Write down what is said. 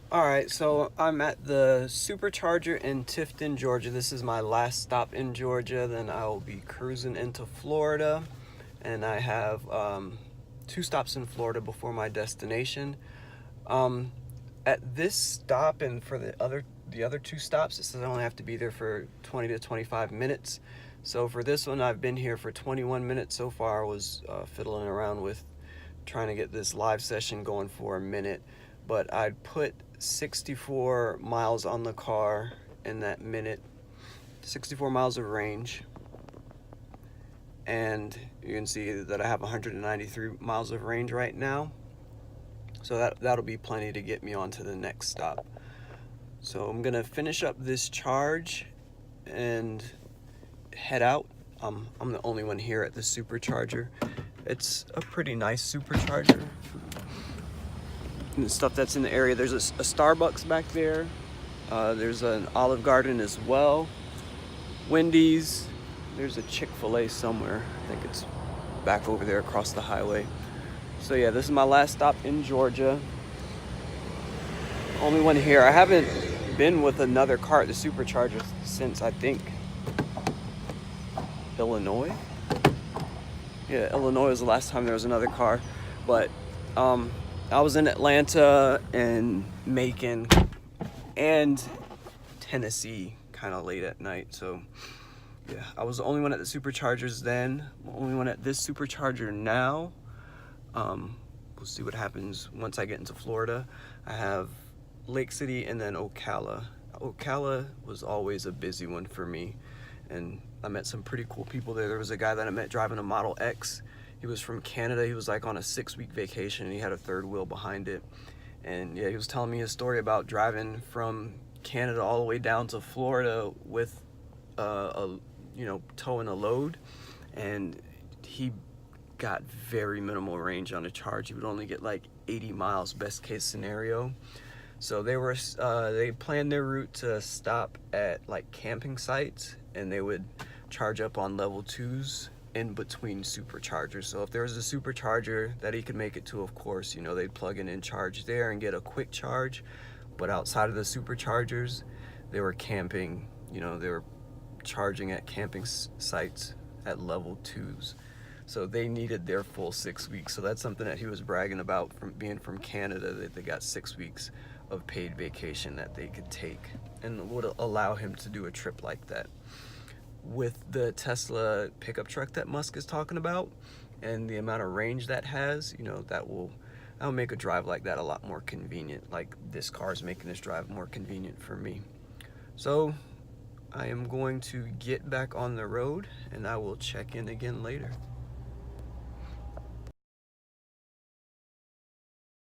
Alright, so I'm at the Supercharger in Tifton, Georgia. This is my last stop in Georgia. Then I will be cruising into Florida. And I have 2 stops in Florida before my destination. Um, at this stop and for the other 2 stops, it says I only have to be there for 20 to 25 minutes. So for this one, I've been here for 21 minutes so far. I was fiddling around with trying to get this live session going for a minute, but I'd put 64 miles on the car in that minute, 64 miles of range, and you can see that I have 193 miles of range right now. So that'll be plenty to get me on to the next stop. So I'm gonna finish up this charge and head out. I'm the only one here at the Supercharger. It's a pretty nice Supercharger. And the stuff that's in the area, there's a Starbucks back there. There's an Olive Garden as well. Wendy's. There's a Chick-fil-A somewhere. I think it's back over there across the highway. So yeah, this is my last stop in Georgia. Only one here. I haven't been with another car at the Supercharger since, I think, Illinois. Yeah, Illinois was the last time there was another car. But I was in Atlanta and Macon and Tennessee kind of late at night. So yeah, I was the only one at the Superchargers then. Only one at this Supercharger now. We'll see what happens once I get into Florida. I have Lake City and then Ocala. Ocala was always a busy one for me, and I met some pretty cool people there. There was a guy that I met driving a Model X. He was from Canada. He was like on a 6-week vacation and he had a third wheel behind it. And yeah, he was telling me a story about driving from Canada all the way down to Florida with towing a load, and he got very minimal range on a charge. He would only get like 80 miles, best case scenario. So they planned their route to stop at like camping sites, and they would charge up on level 2s in between superchargers. So if there was a supercharger that he could make it to, of course, they'd plug in and charge there and get a quick charge. But outside of the superchargers, they were camping, they were charging at camping sites at level 2s. So they needed their full 6 weeks. So that's something that he was bragging about, from being from Canada, that they got 6 weeks of paid vacation that they could take, and would allow him to do a trip like that. With the Tesla pickup truck that Musk is talking about and the amount of range that has, that'll make a drive like that a lot more convenient. Like this car is making this drive more convenient for me. So I am going to get back on the road, and I will check in again later.